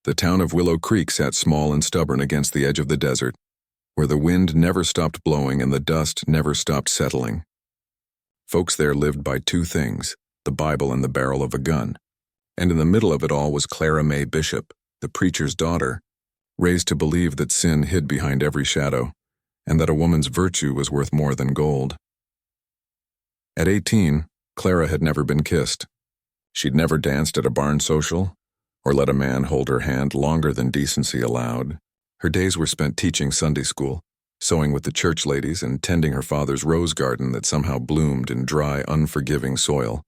The town of Willow Creek sat small and stubborn against the edge of the desert, where the wind never stopped blowing and the dust never stopped settling. Folks there lived by two things, the Bible and the barrel of a gun. And in the middle of it all was Clara Bishop, the preacher's daughter, raised to believe that sin hid behind every shadow, and that a woman's virtue was worth more than gold. At 18, Clara had never been kissed. She'd never danced at a barn social, or let a man hold her hand longer than decency allowed. Her days were spent teaching Sunday school, sewing with the church ladies, and tending her father's rose garden that somehow bloomed in dry, unforgiving soil.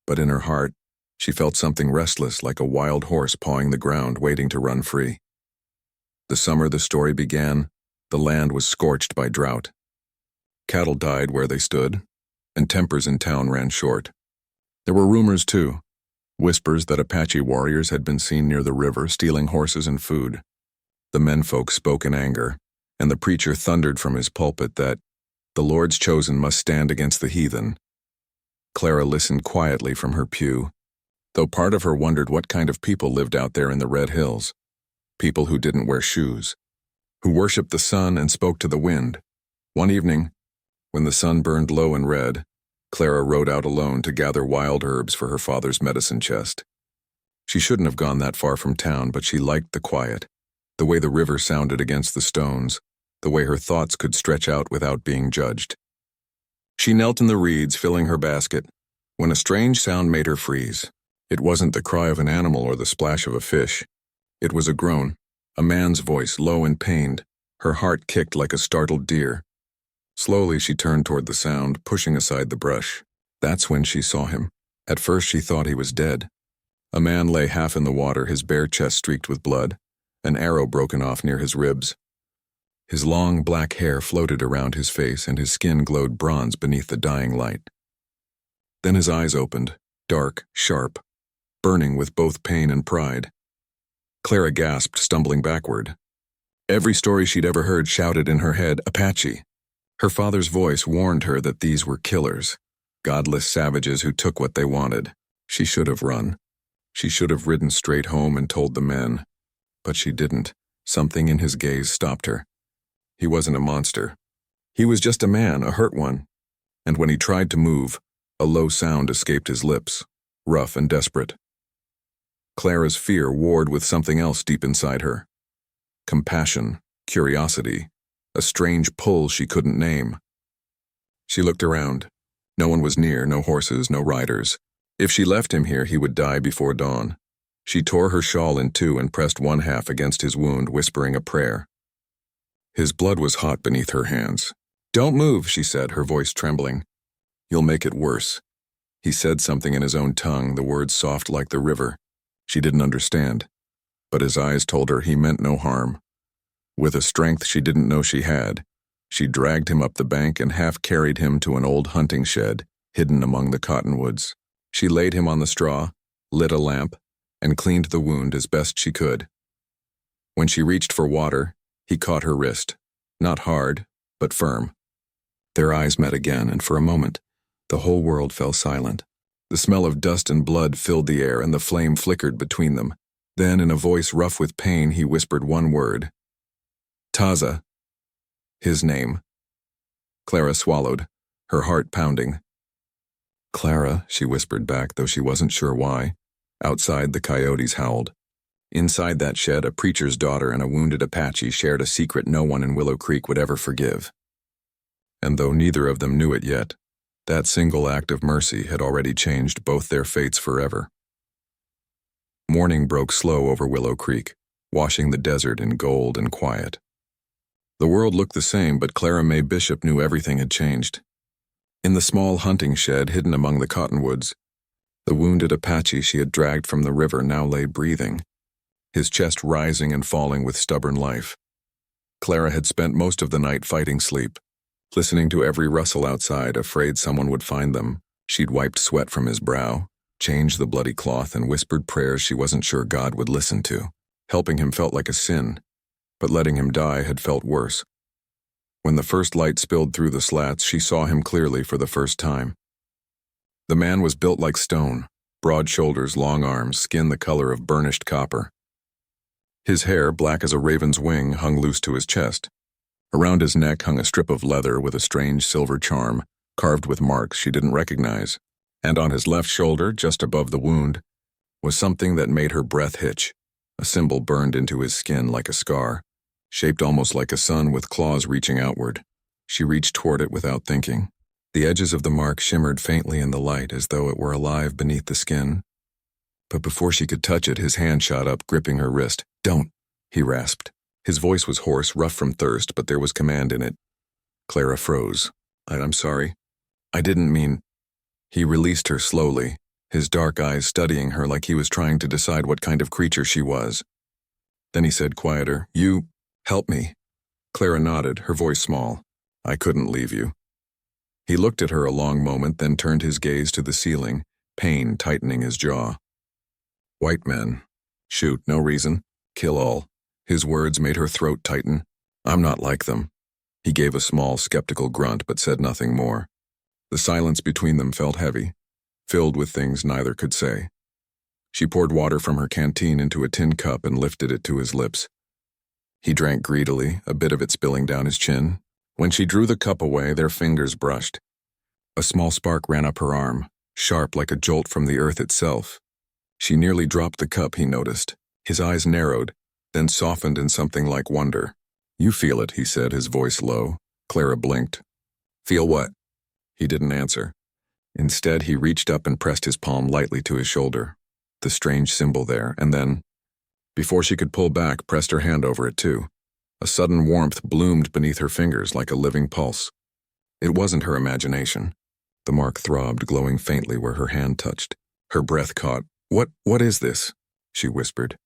But in her heart, she felt something restless, like a wild horse pawing the ground, waiting to run free. The summer the story began, the land was scorched by drought. Cattle died where they stood, and tempers in town ran short. There were rumors, too, whispers that Apache warriors had been seen near the river stealing horses and food. The menfolk spoke in anger, and the preacher thundered from his pulpit that the Lord's chosen must stand against the heathen. Clara listened quietly from her pew, though part of her wondered what kind of people lived out there in the Red Hills. People who didn't wear shoes, who worshipped the sun and spoke to the wind. One evening, when the sun burned low and red, Clara rode out alone to gather wild herbs for her father's medicine chest. She shouldn't have gone that far from town, but she liked the quiet, the way the river sounded against the stones, the way her thoughts could stretch out without being judged. She knelt in the reeds, filling her basket, when a strange sound made her freeze. It wasn't the cry of an animal or the splash of a fish. It was a groan, a man's voice, low and pained. Her heart kicked like a startled deer. Slowly she turned toward the sound, pushing aside the brush. That's when she saw him. At first she thought he was dead. A man lay half in the water, his bare chest streaked with blood, an arrow broken off near his ribs. His long black hair floated around his face, and his skin glowed bronze beneath the dying light. Then his eyes opened, dark, sharp, burning with both pain and pride. Clara gasped, stumbling backward. Every story she'd ever heard shouted in her head, Apache. Her father's voice warned her that these were killers, godless savages who took what they wanted. She should have run. She should have ridden straight home and told the men. But she didn't. Something in his gaze stopped her. He wasn't a monster. He was just a man, a hurt one. And when he tried to move, a low sound escaped his lips, rough and desperate. Clara's fear warred with something else deep inside her. Compassion, curiosity, a strange pull she couldn't name. She looked around. No one was near, no horses, no riders. If she left him here, he would die before dawn. She tore her shawl in two and pressed one half against his wound, whispering a prayer. His blood was hot beneath her hands. Don't move, she said, her voice trembling. You'll make it worse. He said something in his own tongue, the words soft like the river. She didn't understand, but his eyes told her he meant no harm. With a strength she didn't know she had, she dragged him up the bank and half carried him to an old hunting shed, hidden among the cottonwoods. She laid him on the straw, lit a lamp, and cleaned the wound as best she could. When she reached for water, he caught her wrist, not hard, but firm. Their eyes met again, and for a moment, the whole world fell silent. The smell of dust and blood filled the air, and the flame flickered between them. Then, in a voice rough with pain, he whispered one word. Taza. His name. Clara swallowed, her heart pounding. Clara, she whispered back, though she wasn't sure why. Outside, the coyotes howled. Inside that shed, a preacher's daughter and a wounded Apache shared a secret no one in Willow Creek would ever forgive. And though neither of them knew it yet, that single act of mercy had already changed both their fates forever. Morning broke slow over Willow Creek, washing the desert in gold and quiet. The world looked the same, but Clara Bishop knew everything had changed. In the small hunting shed hidden among the cottonwoods, the wounded Apache she had dragged from the river now lay breathing, his chest rising and falling with stubborn life. Clara had spent most of the night fighting sleep, listening to every rustle outside, afraid someone would find them. She'd wiped sweat from his brow, changed the bloody cloth, and whispered prayers she wasn't sure God would listen to. Helping him felt like a sin, but letting him die had felt worse. When the first light spilled through the slats, she saw him clearly for the first time. The man was built like stone, broad shoulders, long arms, skin the color of burnished copper. His hair, black as a raven's wing, hung loose to his chest. Around his neck hung a strip of leather with a strange silver charm, carved with marks she didn't recognize. And on his left shoulder, just above the wound, was something that made her breath hitch, a symbol burned into his skin like a scar, shaped almost like a sun with claws reaching outward. She reached toward it without thinking. The edges of the mark shimmered faintly in the light as though it were alive beneath the skin. But before she could touch it, his hand shot up, gripping her wrist. "Don't," he rasped. His voice was hoarse, rough from thirst, but there was command in it. Clara froze. I'm sorry. I didn't mean..." He released her slowly, his dark eyes studying her like he was trying to decide what kind of creature she was. Then he said quieter, "You help me." Clara nodded, her voice small. "I couldn't leave you." He looked at her a long moment, then turned his gaze to the ceiling, pain tightening his jaw. "White men. Shoot, no reason. Kill all." His words made her throat tighten. "I'm not like them." He gave a small, skeptical grunt, but said nothing more. The silence between them felt heavy, filled with things neither could say. She poured water from her canteen into a tin cup and lifted it to his lips. He drank greedily, a bit of it spilling down his chin. When she drew the cup away, their fingers brushed. A small spark ran up her arm, sharp like a jolt from the earth itself. She nearly dropped the cup, he noticed. His eyes narrowed, then softened in something like wonder. "You feel it," he said, his voice low. Clara blinked. "Feel what?" He didn't answer. Instead, he reached up and pressed his palm lightly to his shoulder, the strange symbol there, and then, before she could pull back, pressed her hand over it too. A sudden warmth bloomed beneath her fingers like a living pulse. It wasn't her imagination. The mark throbbed, glowing faintly where her hand touched. Her breath caught. What is this?" she whispered.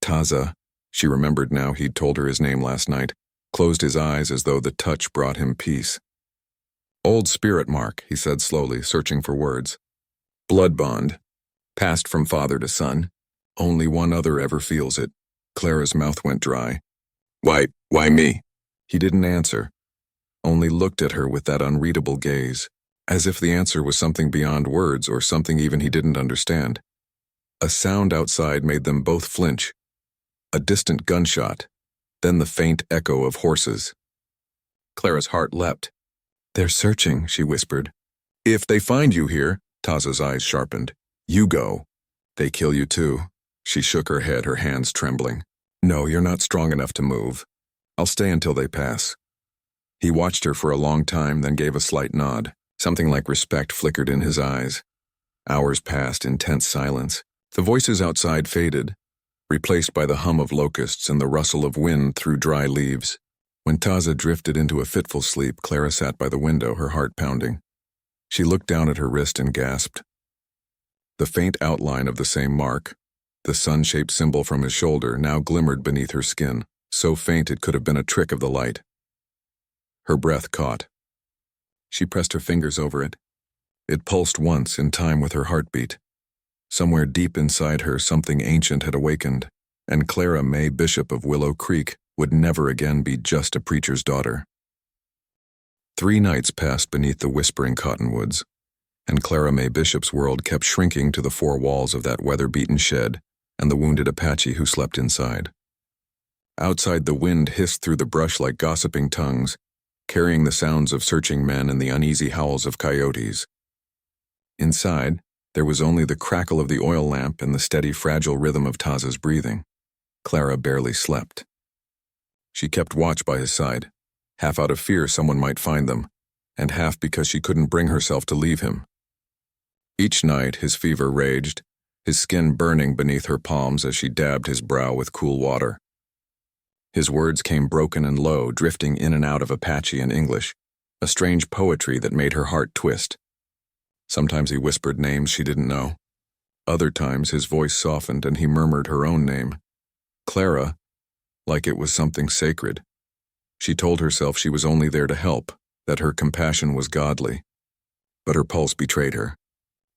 "Taza." She remembered now he'd told her his name last night, closed his eyes as though the touch brought him peace. "Old spirit mark," he said slowly, searching for words. "Blood bond. Passed from father to son. Only one other ever feels it." Clara's mouth went dry. Why me?" He didn't answer, only looked at her with that unreadable gaze, as if the answer was something beyond words or something even he didn't understand. A sound outside made them both flinch. A distant gunshot, then the faint echo of horses. Clara's heart leapt. "They're searching," she whispered. "If they find you here," Taza's eyes sharpened, "you go. They kill you too." She shook her head, her hands trembling. "No, you're not strong enough to move. I'll stay until they pass." He watched her for a long time, then gave a slight nod. Something like respect flickered in his eyes. Hours passed in tense silence. The voices outside faded, replaced by the hum of locusts and the rustle of wind through dry leaves. When Taza drifted into a fitful sleep, Clara sat by the window, her heart pounding. She looked down at her wrist and gasped. The faint outline of the same mark, the sun-shaped symbol from his shoulder, now glimmered beneath her skin, so faint it could have been a trick of the light. Her breath caught. She pressed her fingers over it. It pulsed once, in time with her heartbeat. Somewhere deep inside her, something ancient had awakened, and Clara May Bishop of Willow Creek would never again be just a preacher's daughter. 3 nights passed beneath the whispering cottonwoods, and Clara May Bishop's world kept shrinking to the 4 walls of that weather-beaten shed and the wounded Apache who slept inside. Outside, the wind hissed through the brush like gossiping tongues, carrying the sounds of searching men and the uneasy howls of coyotes. Inside, there was only the crackle of the oil lamp and the steady, fragile rhythm of Taza's breathing. Clara barely slept. She kept watch by his side, half out of fear someone might find them, and half because she couldn't bring herself to leave him. Each night, his fever raged, his skin burning beneath her palms as she dabbed his brow with cool water. His words came broken and low, drifting in and out of Apache and English, a strange poetry that made her heart twist. Sometimes he whispered names she didn't know. Other times his voice softened and he murmured her own name. Clara, like it was something sacred. She told herself she was only there to help, that her compassion was godly. But her pulse betrayed her.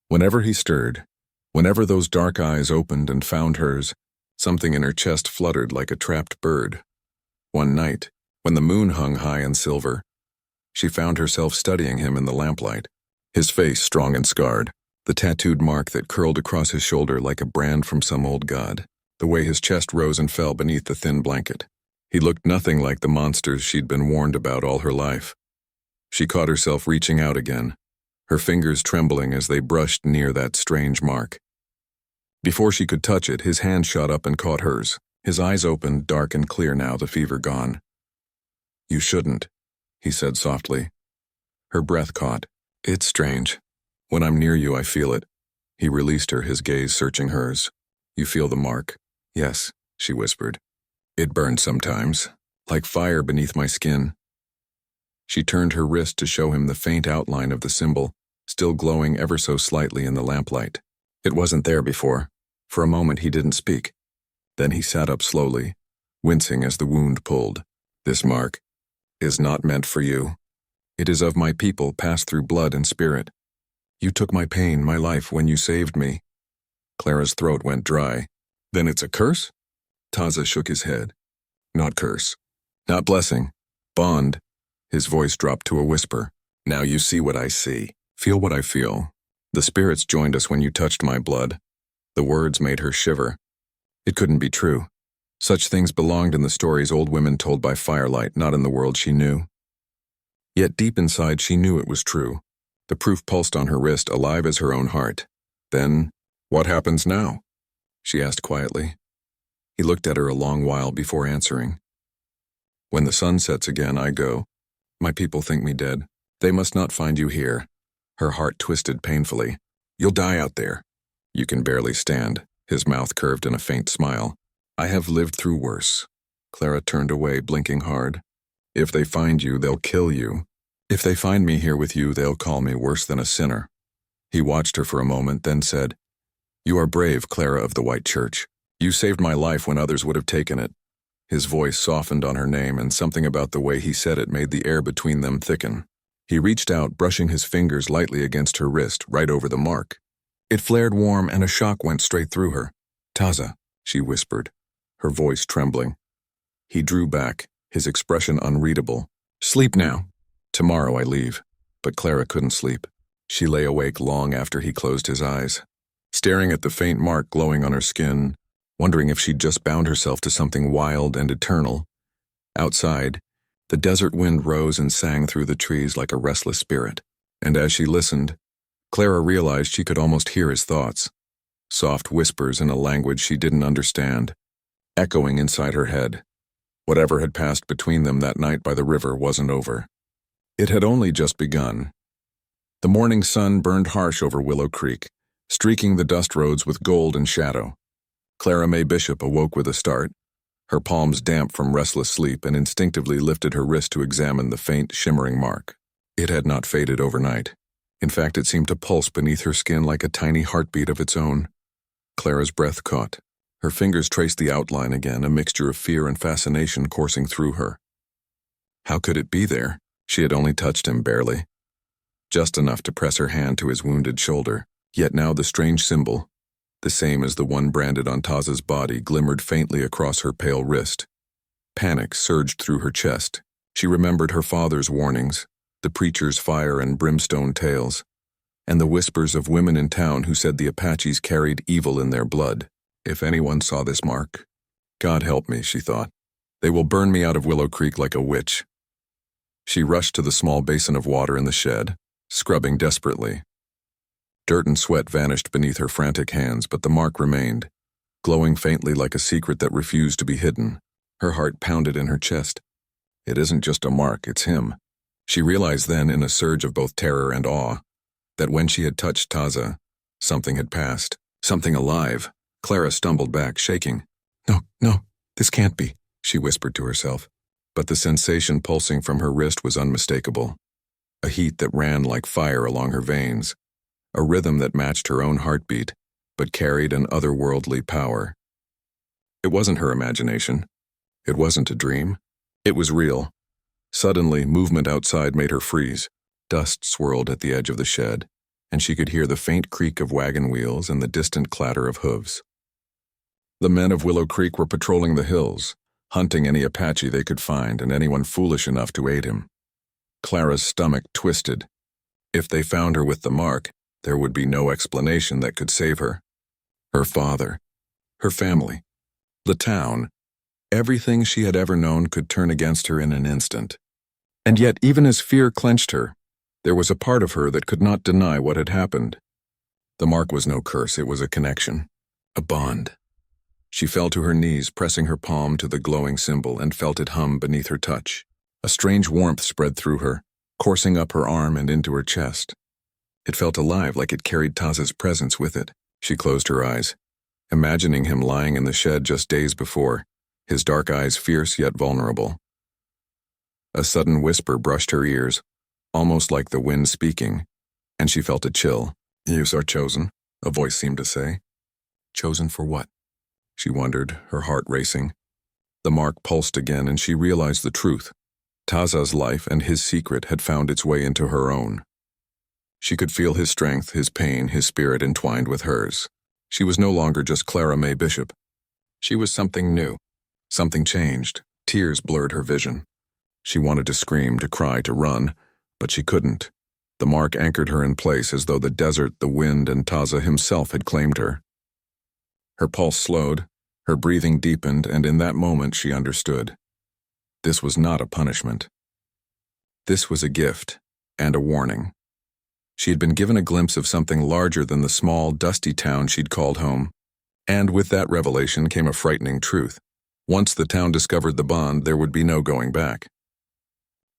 Whenever he stirred, whenever those dark eyes opened and found hers, something in her chest fluttered like a trapped bird. One night, when the moon hung high and silver, she found herself studying him in the lamplight, his face strong and scarred, the tattooed mark that curled across his shoulder like a brand from some old god. the way his chest rose and fell beneath the thin blanket. He looked nothing like the monsters she'd been warned about all her life. She caught herself reaching out again, her fingers trembling as they brushed near that strange mark. Before she could touch it, his hand shot up and caught hers. His eyes opened, dark and clear now, the fever gone. "You shouldn't," he said softly. Her breath caught. "It's strange. When I'm near you, I feel it." He released her, his gaze searching hers. "You feel the mark?" "Yes," she whispered. "It burns sometimes, like fire beneath my skin." She turned her wrist to show him the faint outline of the symbol, still glowing ever so slightly in the lamplight. It wasn't there before. For a moment he didn't speak. Then he sat up slowly, wincing as the wound pulled. "This mark is not meant for you. It is of my people, passed through blood and spirit. You took my pain, my life, when you saved me." Clara's throat went dry. "Then it's a curse?" Taza shook his head. "Not curse. Not blessing. Bond." His voice dropped to a whisper. "Now you see what I see. Feel what I feel. The spirits joined us when you touched my blood." The words made her shiver. It couldn't be true. Such things belonged in the stories old women told by firelight, not in the world she knew. Yet deep inside she knew it was true. The proof pulsed on her wrist, alive as her own heart. "Then, what happens now?" she asked quietly. He looked at her a long while before answering. "When the sun sets again, I go. My people think me dead. They must not find you here." Her heart twisted painfully. "You'll die out there." "You can barely stand." His mouth curved in a faint smile. "I have lived through worse." Clara turned away, blinking hard. "If they find you, they'll kill you. If they find me here with you, they'll call me worse than a sinner." He watched her for a moment, then said, "You are brave, Clara of the White Church. You saved my life when others would have taken it." His voice softened on her name, and something about the way he said it made the air between them thicken. He reached out, brushing his fingers lightly against her wrist, right over the mark. It flared warm, and a shock went straight through her. "Taza," she whispered, her voice trembling. He drew back, his expression unreadable. "Sleep now. Tomorrow I leave." But Clara couldn't sleep. She lay awake long after he closed his eyes, staring at the faint mark glowing on her skin, wondering if she'd just bound herself to something wild and eternal. Outside, the desert wind rose and sang through the trees like a restless spirit, and as she listened, Clara realized she could almost hear his thoughts, soft whispers in a language she didn't understand, echoing inside her head. Whatever had passed between them that night by the river wasn't over. It had only just begun. The morning sun burned harsh over Willow Creek, streaking the dust roads with gold and shadow. Clara Bishop awoke with a start, her palms damp from restless sleep, and instinctively lifted her wrist to examine the faint, shimmering mark. It had not faded overnight. In fact, it seemed to pulse beneath her skin like a tiny heartbeat of its own. Clara's breath caught. Her fingers traced the outline again, a mixture of fear and fascination coursing through her. How could it be there? She had only touched him barely. Just enough to press her hand to his wounded shoulder. Yet now the strange symbol, the same as the one branded on Taza's body, glimmered faintly across her pale wrist. Panic surged through her chest. She remembered her father's warnings, the preacher's fire and brimstone tales, and the whispers of women in town who said the Apaches carried evil in their blood. If anyone saw this mark, God help me, she thought. They will burn me out of Willow Creek like a witch. She rushed to the small basin of water in the shed, scrubbing desperately. Dirt and sweat vanished beneath her frantic hands, but the mark remained, glowing faintly like a secret that refused to be hidden. Her heart pounded in her chest. It isn't just a mark, it's him. She realized then, in a surge of both terror and awe, that when she had touched Taza, something had passed, something alive. Clara stumbled back, shaking. No, this can't be," she whispered to herself. But the sensation pulsing from her wrist was unmistakable. A heat that ran like fire along her veins, a rhythm that matched her own heartbeat, but carried an otherworldly power. It wasn't her imagination. It wasn't a dream. It was real. Suddenly, movement outside made her freeze. Dust swirled at the edge of the shed, and she could hear the faint creak of wagon wheels and the distant clatter of hooves. The men of Willow Creek were patrolling the hills, hunting any Apache they could find and anyone foolish enough to aid him. Clara's stomach twisted. If they found her with the mark, there would be no explanation that could save her. Her father, her family, The town, everything she had ever known could turn against her in an instant. And yet, even as fear clenched her, there was a part of her that could not deny what had happened. The mark was no curse, it was a connection, a bond. She fell to her knees, pressing her palm to the glowing symbol, and felt it hum beneath her touch. A strange warmth spread through her, coursing up her arm and into her chest. It felt alive, like it carried Taza's presence with it. She closed her eyes, imagining him lying in the shed just days before, his dark eyes fierce yet vulnerable. A sudden whisper brushed her ears, almost like the wind speaking, and she felt a chill. "You are chosen," a voice seemed to say. Chosen for what? She wondered, her heart racing. The mark pulsed again, and she realized the truth. Taza's life and his secret had found its way into her own. She could feel his strength, his pain, his spirit entwined with hers. She was no longer just Clara May Bishop. She was something new. Something changed. Tears blurred her vision. She wanted to scream, to cry, to run, but she couldn't. The mark anchored her in place as though the desert, the wind, and Taza himself had claimed her. Her pulse slowed, her breathing deepened, and in that moment she understood. This was not a punishment. This was a gift, and a warning. She had been given a glimpse of something larger than the small, dusty town she'd called home. And with that revelation came a frightening truth. Once the town discovered the bond, there would be no going back.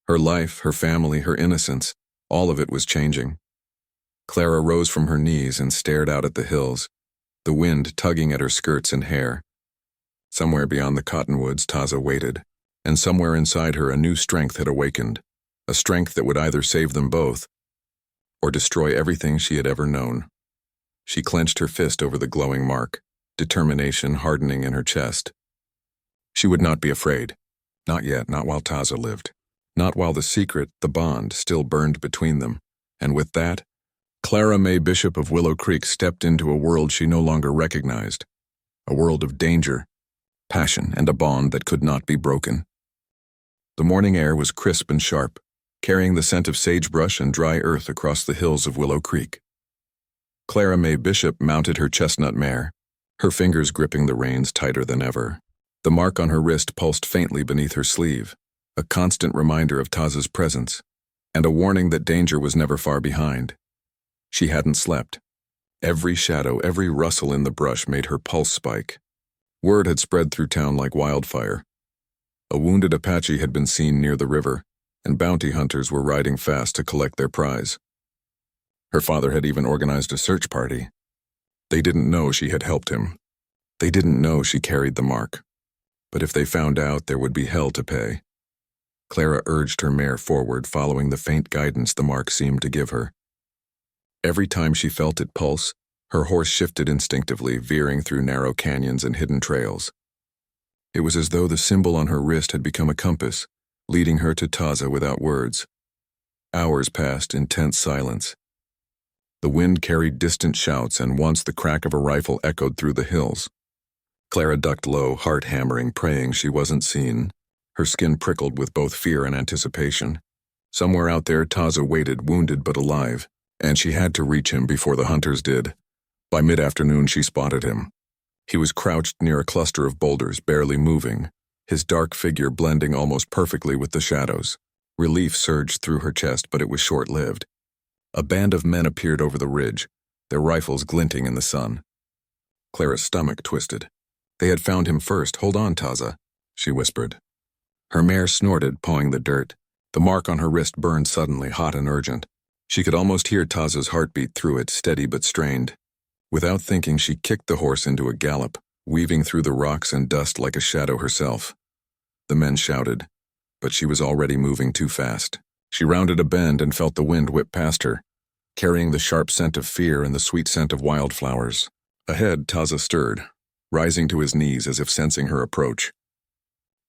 Her life, her family, her innocence, all of it was changing. Clara rose from her knees and stared out at the hills, the wind tugging at her skirts and hair. Somewhere beyond the cottonwoods, Taza waited, and somewhere inside her a new strength had awakened, a strength that would either save them both or destroy everything she had ever known. She clenched her fist over the glowing mark, determination hardening in her chest. She would not be afraid. Not yet, not while Taza lived. Not while the secret, the bond, still burned between them. And with that, Clara May Bishop of Willow Creek stepped into a world she no longer recognized. A world of danger, passion, and a bond that could not be broken. The morning air was crisp and sharp, carrying the scent of sagebrush and dry earth across the hills of Willow Creek. Clara May Bishop mounted her chestnut mare, her fingers gripping the reins tighter than ever. The mark on her wrist pulsed faintly beneath her sleeve, a constant reminder of Taza's presence, and a warning that danger was never far behind. She hadn't slept. Every shadow, every rustle in the brush made her pulse spike. Word had spread through town like wildfire. A wounded Apache had been seen near the river, and bounty hunters were riding fast to collect their prize. Her father had even organized a search party. They didn't know she had helped him. They didn't know she carried the mark. But if they found out, there would be hell to pay. Clara urged her mare forward, following the faint guidance the mark seemed to give her. Every time she felt it pulse, her horse shifted instinctively, veering through narrow canyons and hidden trails. It was as though the symbol on her wrist had become a compass, leading her to Taza without words. Hours passed in tense silence. The wind carried distant shouts, and once the crack of a rifle echoed through the hills. Clara ducked low, heart hammering, praying she wasn't seen. Her skin prickled with both fear and anticipation. Somewhere out there, Taza waited, wounded but alive, and she had to reach him before the hunters did. By mid-afternoon, she spotted him. He was crouched near a cluster of boulders, barely moving, his dark figure blending almost perfectly with the shadows. Relief surged through her chest, but it was short-lived. A band of men appeared over the ridge, their rifles glinting in the sun. Clara's stomach twisted. They had found him first. "Hold on, Taza," she whispered. Her mare snorted, pawing the dirt. The mark on her wrist burned suddenly, hot and urgent. She could almost hear Taza's heartbeat through it, steady but strained. Without thinking, she kicked the horse into a gallop, weaving through the rocks and dust like a shadow herself. The men shouted, but she was already moving too fast. She rounded a bend and felt the wind whip past her, carrying the sharp scent of fear and the sweet scent of wildflowers. Ahead, Taza stirred, rising to his knees as if sensing her approach.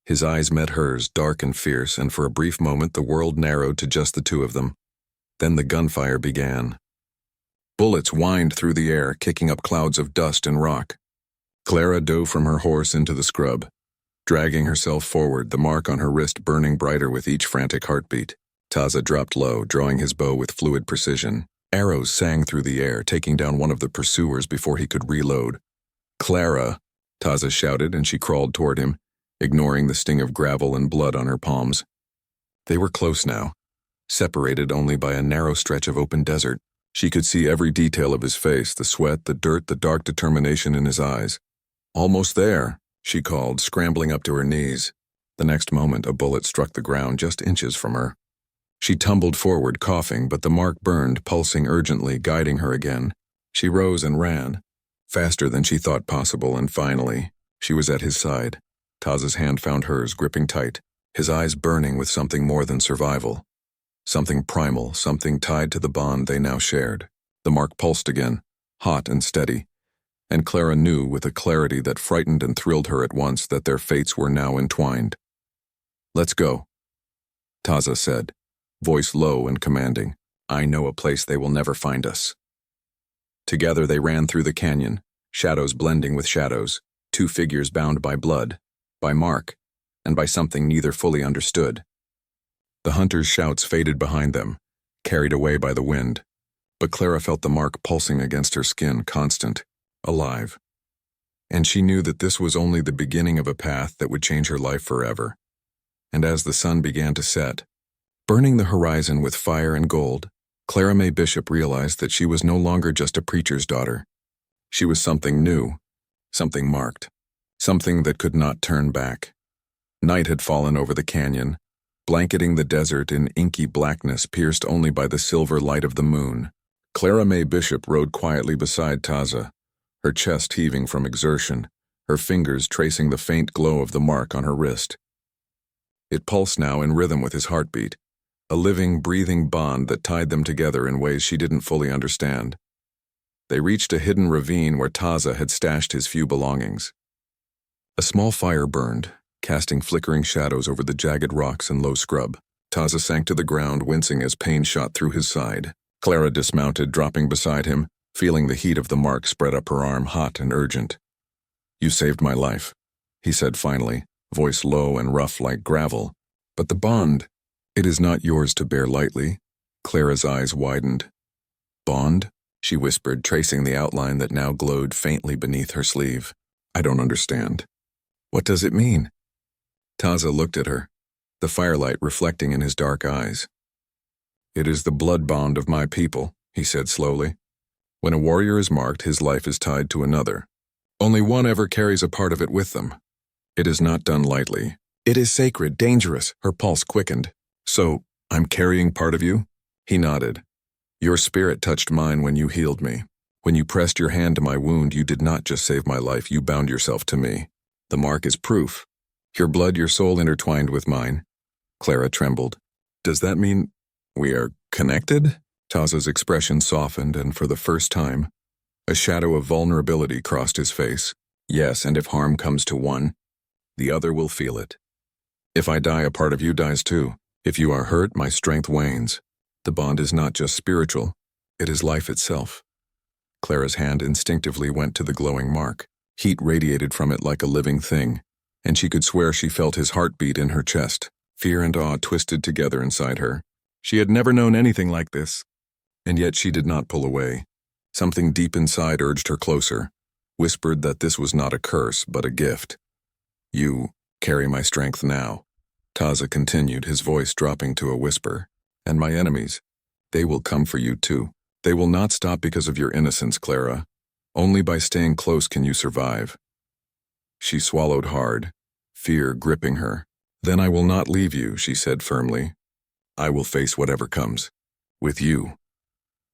His eyes met hers, dark and fierce, and for a brief moment the world narrowed to just the two of them. Then the gunfire began. Bullets whined through the air, kicking up clouds of dust and rock. Clara dove from her horse into the scrub, dragging herself forward, the mark on her wrist burning brighter with each frantic heartbeat. Taza dropped low, drawing his bow with fluid precision. Arrows sang through the air, taking down one of the pursuers before he could reload. Clara, Taza shouted, and she crawled toward him, ignoring the sting of gravel and blood on her palms. They were close now, separated only by a narrow stretch of open desert. She could see every detail of his face, the sweat, the dirt, the dark determination in his eyes. "Almost there," she called, scrambling up to her knees. The next moment, a bullet struck the ground just inches from her. She tumbled forward, coughing, but the mark burned, pulsing urgently, guiding her again. She rose and ran, faster than she thought possible, and finally, she was at his side. Taza's hand found hers, gripping tight, his eyes burning with something more than survival. Something primal, something tied to the bond they now shared. The mark pulsed again, hot and steady, and Clara knew with a clarity that frightened and thrilled her at once that their fates were now entwined. "Let's go," Taza said, voice low and commanding. "I know a place they will never find us." Together they ran through the canyon, shadows blending with shadows, two figures bound by blood, by mark, and by something neither fully understood. The hunters' shouts faded behind them, carried away by the wind, but Clara felt the mark pulsing against her skin, constant, alive. And she knew that this was only the beginning of a path that would change her life forever. And as the sun began to set, burning the horizon with fire and gold, Clara Bishop realized that she was no longer just a preacher's daughter. She was something new, something marked, something that could not turn back. Night had fallen over the canyon, blanketing the desert in inky blackness pierced only by the silver light of the moon. Clara Bishop rode quietly beside Taza, her chest heaving from exertion, her fingers tracing the faint glow of the mark on her wrist. It pulsed now in rhythm with his heartbeat, a living, breathing bond that tied them together in ways she didn't fully understand. They reached a hidden ravine where Taza had stashed his few belongings. A small fire burned, casting flickering shadows over the jagged rocks and low scrub. Taza sank to the ground, wincing as pain shot through his side. Clara dismounted, dropping beside him, feeling the heat of the mark spread up her arm, hot and urgent. "You saved my life," he said finally, voice low and rough like gravel. "But the bond, it is not yours to bear lightly." Clara's eyes widened. "Bond?" she whispered, tracing the outline that now glowed faintly beneath her sleeve. "I don't understand. What does it mean?" Taza looked at her, the firelight reflecting in his dark eyes. "It is the blood bond of my people," he said slowly. "When a warrior is marked, his life is tied to another. Only one ever carries a part of it with them. It is not done lightly. It is sacred, dangerous." Her pulse quickened. "So, I'm carrying part of you?" He nodded. "Your spirit touched mine when you healed me. When you pressed your hand to my wound, you did not just save my life, you bound yourself to me. The mark is proof. Your blood, your soul intertwined with mine." Clara trembled. "Does that mean we are connected?" Taza's expression softened, and for the first time, a shadow of vulnerability crossed his face. "Yes, and if harm comes to one, the other will feel it. If I die, a part of you dies too. If you are hurt, my strength wanes. The bond is not just spiritual, it is life itself." Clara's hand instinctively went to the glowing mark. Heat radiated from it like a living thing, and she could swear she felt his heartbeat in her chest. Fear and awe twisted together inside her. She had never known anything like this, and yet she did not pull away. Something deep inside urged her closer, whispered that this was not a curse, but a gift. "You carry my strength now," Taza continued, his voice dropping to a whisper. "And my enemies, they will come for you too. They will not stop because of your innocence, Clara. Only by staying close can you survive." She swallowed hard, fear gripping her. "Then I will not leave you," she said firmly. "I will face whatever comes. With you."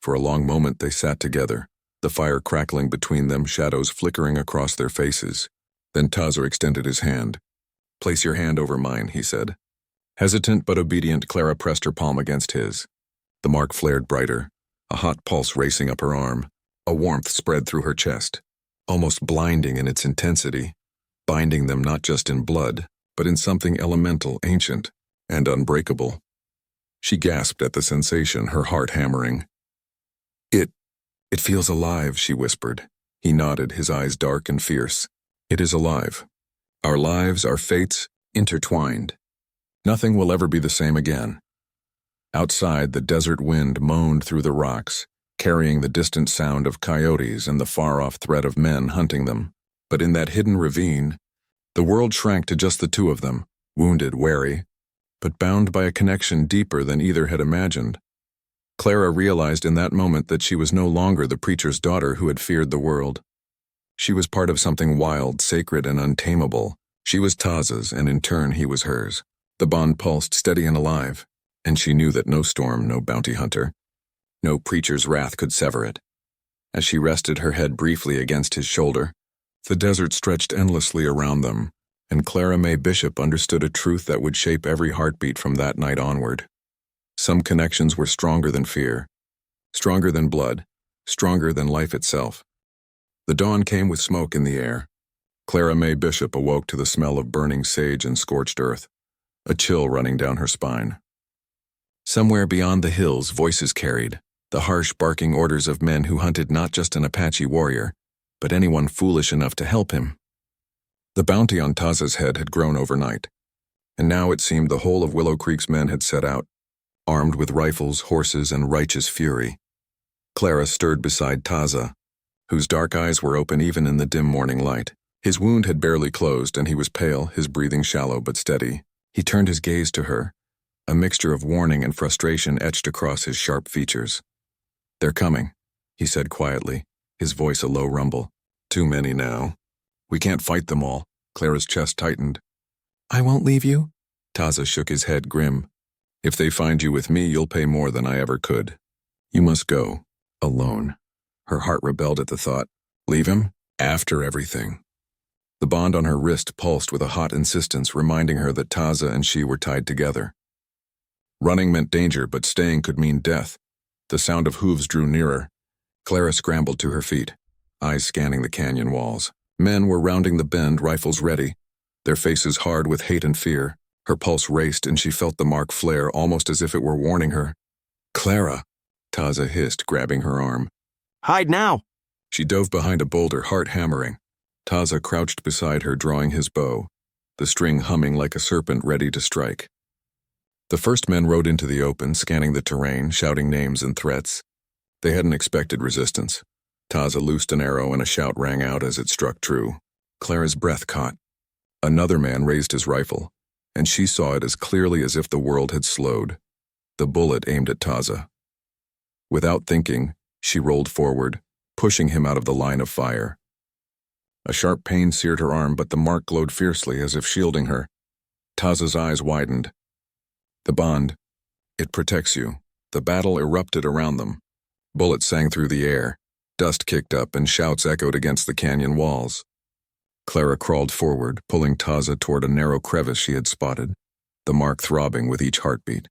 For a long moment they sat together, the fire crackling between them, shadows flickering across their faces. Then Taza extended his hand. "Place your hand over mine," he said. Hesitant but obedient, Clara pressed her palm against his. The mark flared brighter, a hot pulse racing up her arm. A warmth spread through her chest, almost blinding in its intensity, binding them not just in blood, but in something elemental, ancient, and unbreakable. She gasped at the sensation, her heart hammering. It feels alive," she whispered. He nodded, his eyes dark and fierce. "It is alive. Our lives, our fates, intertwined. Nothing will ever be the same again." Outside, the desert wind moaned through the rocks, carrying the distant sound of coyotes and the far-off threat of men hunting them. But in that hidden ravine, the world shrank to just the two of them, wounded, wary, but bound by a connection deeper than either had imagined. Clara realized in that moment that she was no longer the preacher's daughter who had feared the world. She was part of something wild, sacred, and untamable. She was Taza's, and in turn he was hers. The bond pulsed steady and alive, and she knew that no storm, no bounty hunter, no preacher's wrath could sever it. As she rested her head briefly against his shoulder, the desert stretched endlessly around them, and Clara Bishop understood a truth that would shape every heartbeat from that night onward. Some connections were stronger than fear, stronger than blood, stronger than life itself. The dawn came with smoke in the air. Clara Bishop awoke to the smell of burning sage and scorched earth, a chill running down her spine. Somewhere beyond the hills, voices carried, the harsh barking orders of men who hunted not just an Apache warrior, but anyone foolish enough to help him. The bounty on Taza's head had grown overnight, and now it seemed the whole of Willow Creek's men had set out, armed with rifles, horses, and righteous fury. Clara stirred beside Taza, whose dark eyes were open even in the dim morning light. His wound had barely closed, and he was pale, his breathing shallow but steady. He turned his gaze to her, a mixture of warning and frustration etched across his sharp features. "They're coming," he said quietly, his voice a low rumble. "Too many now. We can't fight them all." Clara's chest tightened. "I won't leave you?" Taza shook his head grim. "If they find you with me, you'll pay more than I ever could. You must go. Alone." Her heart rebelled at the thought. Leave him? After everything. The bond on her wrist pulsed with a hot insistence, reminding her that Taza and she were tied together. Running meant danger, but staying could mean death. The sound of hooves drew nearer. Clara scrambled to her feet, eyes scanning the canyon walls. Men were rounding the bend, rifles ready, their faces hard with hate and fear. Her pulse raced, and she felt the mark flare, almost as if it were warning her. "Clara!" Taza hissed, grabbing her arm. "Hide now!" She dove behind a boulder, heart hammering. Taza crouched beside her, drawing his bow, the string humming like a serpent ready to strike. The first men rode into the open, scanning the terrain, shouting names and threats. They hadn't expected resistance. Taza loosed an arrow, and a shout rang out as it struck true. Clara's breath caught. Another man raised his rifle, and she saw it as clearly as if the world had slowed. The bullet aimed at Taza. Without thinking, she rolled forward, pushing him out of the line of fire. A sharp pain seared her arm, but the mark glowed fiercely as if shielding her. Taza's eyes widened. The bond. It protects you. The battle erupted around them. Bullets sang through the air. Dust kicked up, and shouts echoed against the canyon walls. Clara crawled forward, pulling Taza toward a narrow crevice she had spotted, the mark throbbing with each heartbeat.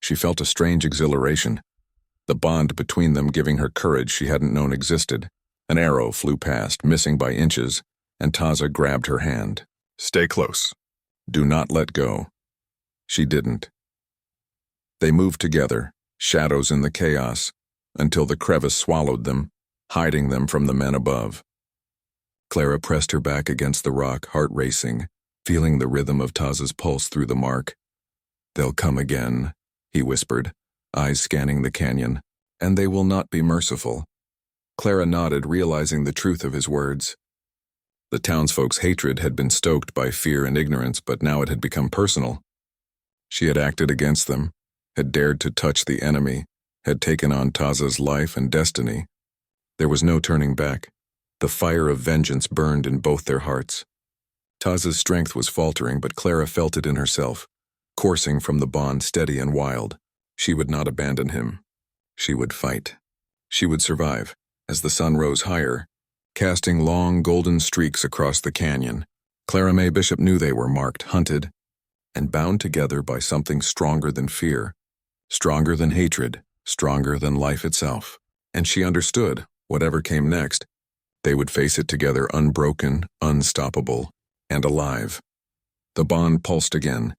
She felt a strange exhilaration, the bond between them giving her courage she hadn't known existed. An arrow flew past, missing by inches, and Taza grabbed her hand. "Stay close. Do not let go." She didn't. They moved together, shadows in the chaos, until the crevice swallowed them, hiding them from the men above. Clara pressed her back against the rock, heart racing, feeling the rhythm of Taza's pulse through the mark. "They'll come again," he whispered, eyes scanning the canyon, "and they will not be merciful." Clara nodded, realizing the truth of his words. The townsfolk's hatred had been stoked by fear and ignorance, but now it had become personal. She had acted against them, had dared to touch the enemy, had taken on Taza's life and destiny. There was no turning back. The fire of vengeance burned in both their hearts. Taza's strength was faltering, but Clara felt it in herself, coursing from the bond steady and wild. She would not abandon him. She would fight. She would survive. As the sun rose higher, casting long golden streaks across the canyon, Clara Bishop knew they were marked, hunted, and bound together by something stronger than fear, stronger than hatred, stronger than life itself. And she understood, whatever came next, they would face it together, unbroken, unstoppable, and alive. The bond pulsed again,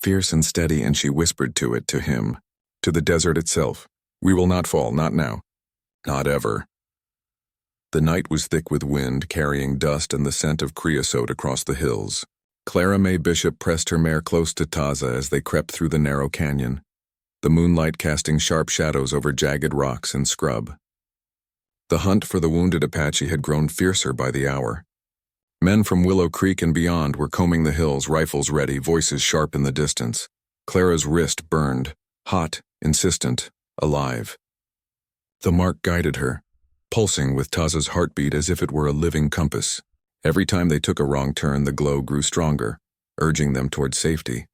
fierce and steady, and she whispered to him, to the desert itself, "We will not fall, not now, not ever." The night was thick with wind, carrying dust and the scent of creosote across the hills. Clara Bishop pressed her mare close to Taza as they crept through the narrow canyon, the moonlight casting sharp shadows over jagged rocks and scrub. The hunt for the wounded Apache had grown fiercer by the hour. Men from Willow Creek and beyond were combing the hills, rifles ready, voices sharp in the distance. Clara's wrist burned, hot, insistent, alive. The mark guided her, pulsing with Taza's heartbeat as if it were a living compass. Every time they took a wrong turn, the glow grew stronger, urging them toward safety.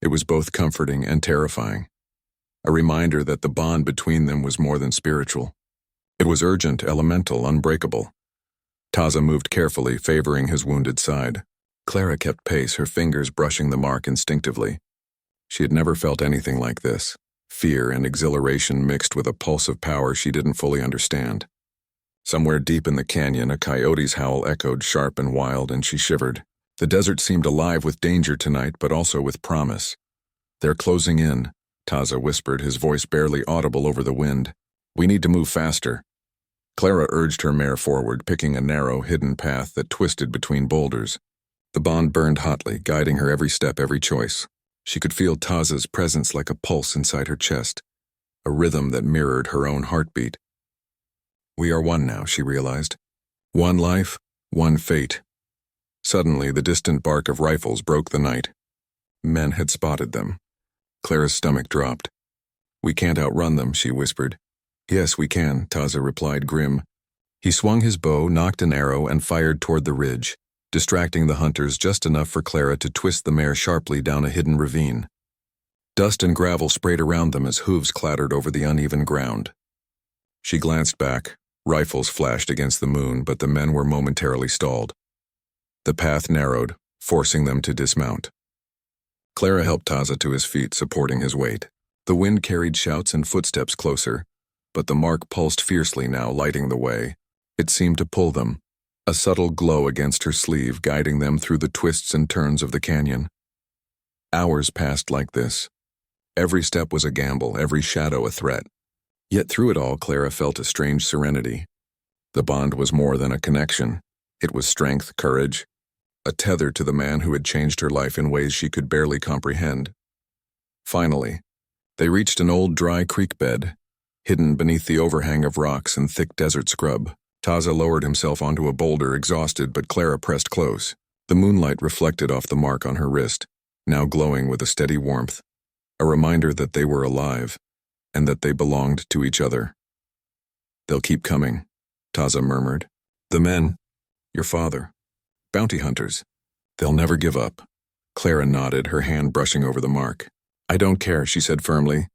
It was both comforting and terrifying, a reminder that the bond between them was more than spiritual. It was urgent, elemental, unbreakable. Taza moved carefully, favoring his wounded side. Clara kept pace, her fingers brushing the mark instinctively. She had never felt anything like this. Fear and exhilaration mixed with a pulse of power she didn't fully understand. Somewhere deep in the canyon, a coyote's howl echoed sharp and wild, and she shivered. The desert seemed alive with danger tonight, but also with promise. "They're closing in," Taza whispered, his voice barely audible over the wind. "We need to move faster." Clara urged her mare forward, picking a narrow, hidden path that twisted between boulders. The bond burned hotly, guiding her every step, every choice. She could feel Taza's presence like a pulse inside her chest, a rhythm that mirrored her own heartbeat. We are one now, she realized. One life, one fate. Suddenly, the distant bark of rifles broke the night. Men had spotted them. Clara's stomach dropped. "We can't outrun them," she whispered. "Yes, we can," Taza replied, grim. He swung his bow, knocked an arrow, and fired toward the ridge, distracting the hunters just enough for Clara to twist the mare sharply down a hidden ravine. Dust and gravel sprayed around them as hooves clattered over the uneven ground. She glanced back. Rifles flashed against the moon, but the men were momentarily stalled. The path narrowed, forcing them to dismount. Clara helped Taza to his feet, supporting his weight. The wind carried shouts and footsteps closer, but the mark pulsed fiercely now, lighting the way. It seemed to pull them, a subtle glow against her sleeve, guiding them through the twists and turns of the canyon. Hours passed like this. Every step was a gamble, every shadow a threat. Yet through it all, Clara felt a strange serenity. The bond was more than a connection. It was strength, courage, a tether to the man who had changed her life in ways she could barely comprehend. Finally, they reached an old dry creek bed, hidden beneath the overhang of rocks and thick desert scrub. Taza lowered himself onto a boulder, exhausted, but Clara pressed close. The moonlight reflected off the mark on her wrist, now glowing with a steady warmth, a reminder that they were alive, and that they belonged to each other. "They'll keep coming," Taza murmured. "The men, your father, bounty hunters, they'll never give up." Clara nodded, her hand brushing over the mark. "I don't care," she said firmly.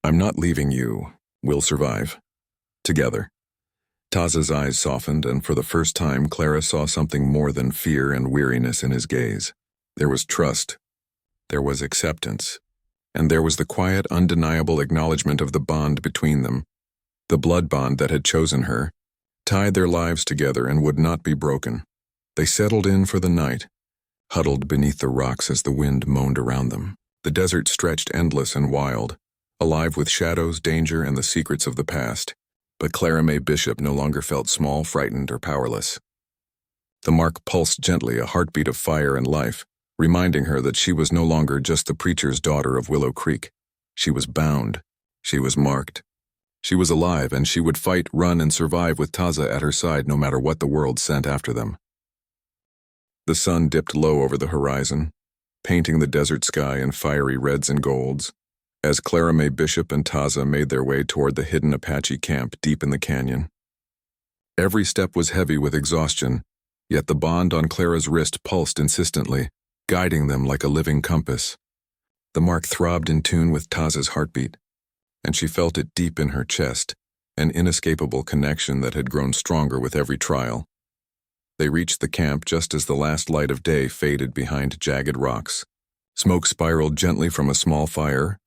"I'm not leaving you. We'll survive. Together." Taza's eyes softened, and for the first time Clara saw something more than fear and weariness in his gaze. There was trust. There was acceptance. And there was the quiet, undeniable acknowledgement of the bond between them, the blood bond that had chosen her, tied their lives together and would not be broken. They settled in for the night, huddled beneath the rocks as the wind moaned around them. The desert stretched endless and wild, alive with shadows, danger, and the secrets of the past. But Clara Bishop no longer felt small, frightened, or powerless. The mark pulsed gently, a heartbeat of fire and life, reminding her that she was no longer just the preacher's daughter of Willow Creek. She was bound. She was marked. She was alive, and she would fight, run, and survive with Taza at her side no matter what the world sent after them. The sun dipped low over the horizon, painting the desert sky in fiery reds and golds, as Clara Bishop and Taza made their way toward the hidden Apache camp deep in the canyon. Every step was heavy with exhaustion, yet the bond on Clara's wrist pulsed insistently, guiding them like a living compass. The mark throbbed in tune with Taza's heartbeat, and she felt it deep in her chest, an inescapable connection that had grown stronger with every trial. They reached the camp just as the last light of day faded behind jagged rocks. Smoke spiraled gently from a small fire,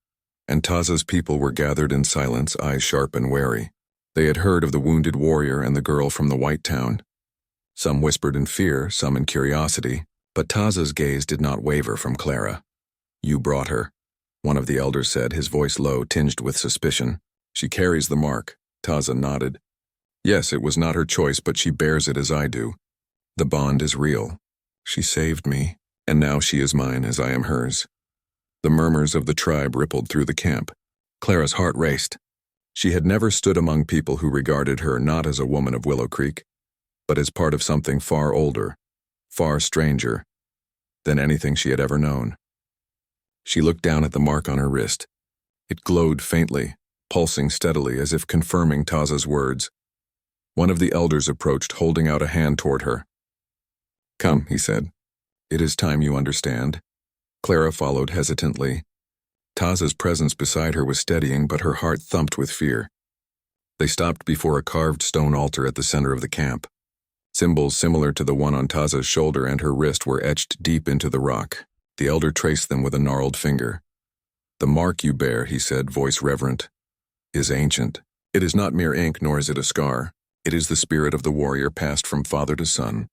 and Taza's people were gathered in silence, eyes sharp and wary. They had heard of the wounded warrior and the girl from the White Town. Some whispered in fear, some in curiosity, but Taza's gaze did not waver from Clara. "You brought her," one of the elders said, his voice low, tinged with suspicion. "She carries the mark." Taza nodded. "Yes, it was not her choice, but she bears it as I do. The bond is real. She saved me, and now she is mine as I am hers." The murmurs of the tribe rippled through the camp. Clara's heart raced. She had never stood among people who regarded her not as a woman of Willow Creek, but as part of something far older, far stranger than anything she had ever known. She looked down at the mark on her wrist. It glowed faintly, pulsing steadily as if confirming Taza's words. One of the elders approached, holding out a hand toward her. "Come," he said. "It is time you understand." Clara followed hesitantly. Taza's presence beside her was steadying, but her heart thumped with fear. They stopped before a carved stone altar at the center of the camp. Symbols similar to the one on Taza's shoulder and her wrist were etched deep into the rock. The elder traced them with a gnarled finger. "The mark you bear," he said, voice reverent, "is ancient. It is not mere ink, nor is it a scar. It is the spirit of the warrior passed from father to son,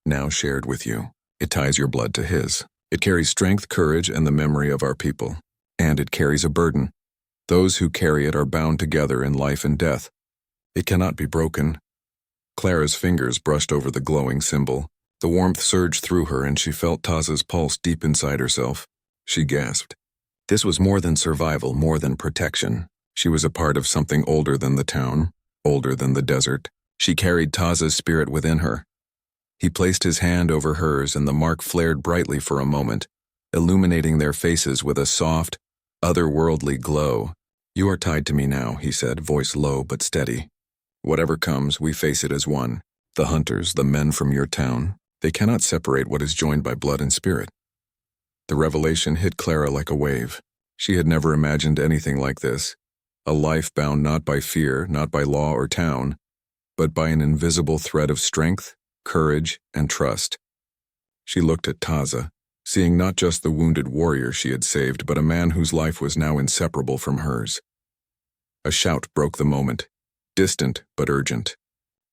now shared with you. It ties your blood to his. It carries strength, courage, and the memory of our people. And it carries a burden. Those who carry it are bound together in life and death. It cannot be broken." Clara's fingers brushed over the glowing symbol. The warmth surged through her, and she felt Taza's pulse deep inside herself. She gasped. This was more than survival, more than protection. She was a part of something older than the town, older than the desert. She carried Taza's spirit within her. He placed his hand over hers, and the mark flared brightly for a moment, illuminating their faces with a soft, otherworldly glow. "You are tied to me now," he said, voice low but steady. "Whatever comes, we face it as one. The hunters, the men from your town, they cannot separate what is joined by blood and spirit." The revelation hit Clara like a wave. She had never imagined anything like this. A life bound not by fear, not by law or town, but by an invisible thread of strength, courage, and trust. She looked at Taza, seeing not just the wounded warrior she had saved, but a man whose life was now inseparable from hers. A shout broke the moment, distant but urgent.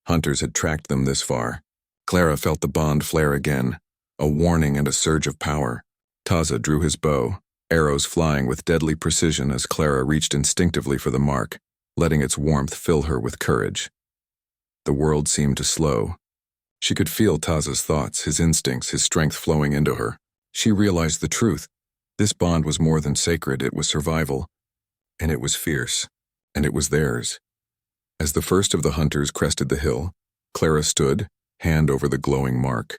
Hunters had tracked them this far. Clara felt the bond flare again, a warning and a surge of power. Taza drew his bow, arrows flying with deadly precision as Clara reached instinctively for the mark, letting its warmth fill her with courage. The world seemed to slow. She could feel Taza's thoughts, his instincts, his strength flowing into her. She realized the truth. This bond was more than sacred, it was survival. And it was fierce. And it was theirs. As the first of the hunters crested the hill, Clara stood, hand over the glowing mark,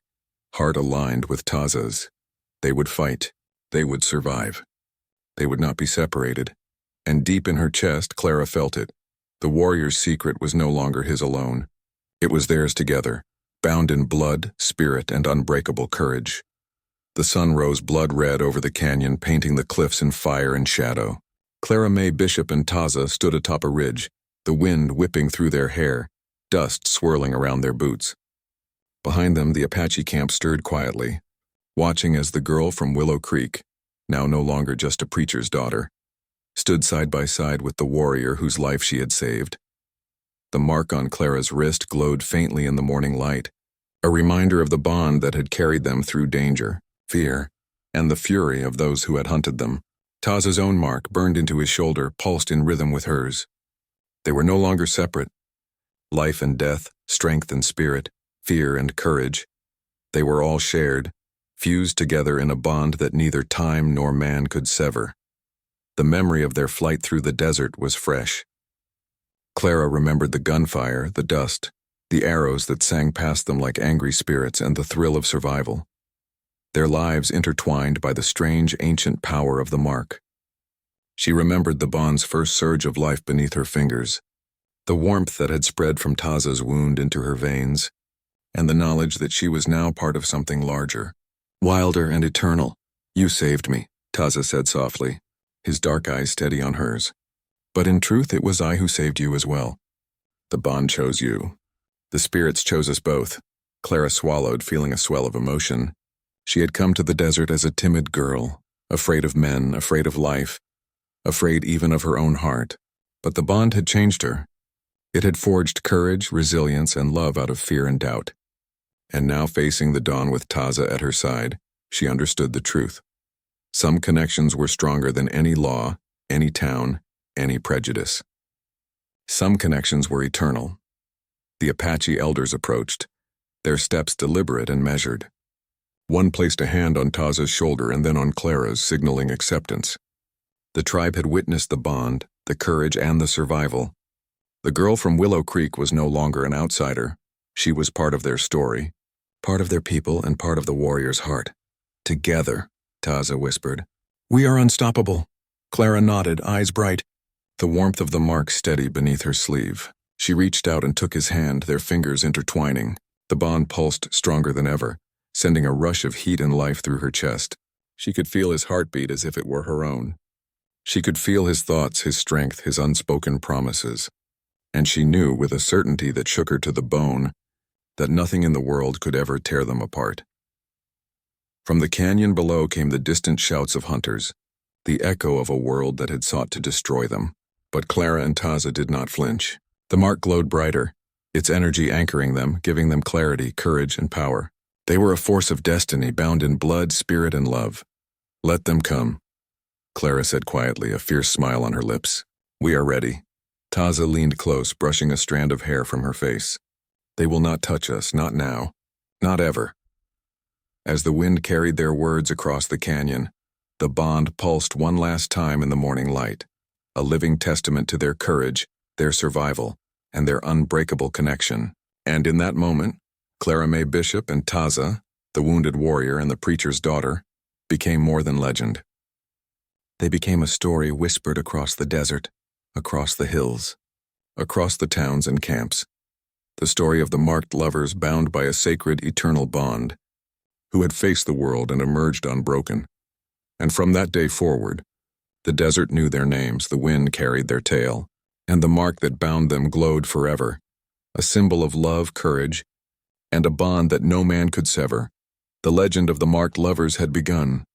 heart aligned with Taza's. They would fight. They would survive. They would not be separated. And deep in her chest, Clara felt it. The warrior's secret was no longer his alone. It was theirs together, bound in blood, spirit, and unbreakable courage. The sun rose blood red over the canyon, painting the cliffs in fire and shadow. Clara Bishop and Taza stood atop a ridge, the wind whipping through their hair, dust swirling around their boots. Behind them, the Apache camp stirred quietly, watching as the girl from Willow Creek, now no longer just a preacher's daughter, stood side by side with the warrior whose life she had saved. The mark on Clara's wrist glowed faintly in the morning light, a reminder of the bond that had carried them through danger, fear, and the fury of those who had hunted them. Taza's own mark, burned into his shoulder, pulsed in rhythm with hers. They were no longer separate. Life and death, strength and spirit, fear and courage, they were all shared, fused together in a bond that neither time nor man could sever. The memory of their flight through the desert was fresh. Clara remembered the gunfire, the dust, the arrows that sang past them like angry spirits, and the thrill of survival. Their lives intertwined by the strange ancient power of the mark. She remembered the bond's first surge of life beneath her fingers, the warmth that had spread from Taza's wound into her veins, and the knowledge that she was now part of something larger, wilder and eternal. "You saved me," Taza said softly, his dark eyes steady on hers. "But in truth, it was I who saved you as well. The bond chose you. The spirits chose us both." Clara swallowed, feeling a swell of emotion. She had come to the desert as a timid girl, afraid of men, afraid of life, afraid even of her own heart. But the bond had changed her. It had forged courage, resilience, and love out of fear and doubt. And now, facing the dawn with Taza at her side, she understood the truth. Some connections were stronger than any law, any town, any prejudice. Some connections were eternal. The Apache elders approached, their steps deliberate and measured. One placed a hand on Taza's shoulder and then on Clara's, signaling acceptance. The tribe had witnessed the bond, the courage, and the survival. The girl from Willow Creek was no longer an outsider. She was part of their story, part of their people and part of the warrior's heart. Together, Taza whispered. We are unstoppable. Clara nodded, eyes bright, the warmth of the mark steady beneath her sleeve. She reached out and took his hand, their fingers intertwining. The bond pulsed stronger than ever, sending a rush of heat and life through her chest. She could feel his heartbeat as if it were her own. She could feel his thoughts, his strength, his unspoken promises. And she knew with a certainty that shook her to the bone that nothing in the world could ever tear them apart. From the canyon below came the distant shouts of hunters, the echo of a world that had sought to destroy them. But Clara and Taza did not flinch. The mark glowed brighter, its energy anchoring them, giving them clarity, courage, and power. They were a force of destiny, bound in blood, spirit, and love. Let them come, Clara said quietly, a fierce smile on her lips. We are ready. Taza leaned close, brushing a strand of hair from her face. They will not touch us, not now, not ever. As the wind carried their words across the canyon, the bond pulsed one last time in the morning light, a living testament to their courage, their survival, and their unbreakable connection. And in that moment, Clara Bishop and Taza, the wounded warrior and the preacher's daughter, became more than legend. They became a story whispered across the desert, across the hills, across the towns and camps. The story of the marked lovers bound by a sacred, eternal bond, who had faced the world and emerged unbroken. And from that day forward, the desert knew their names, the wind carried their tale, and the mark that bound them glowed forever, a symbol of love, courage, and a bond that no man could sever. The legend of the marked lovers had begun,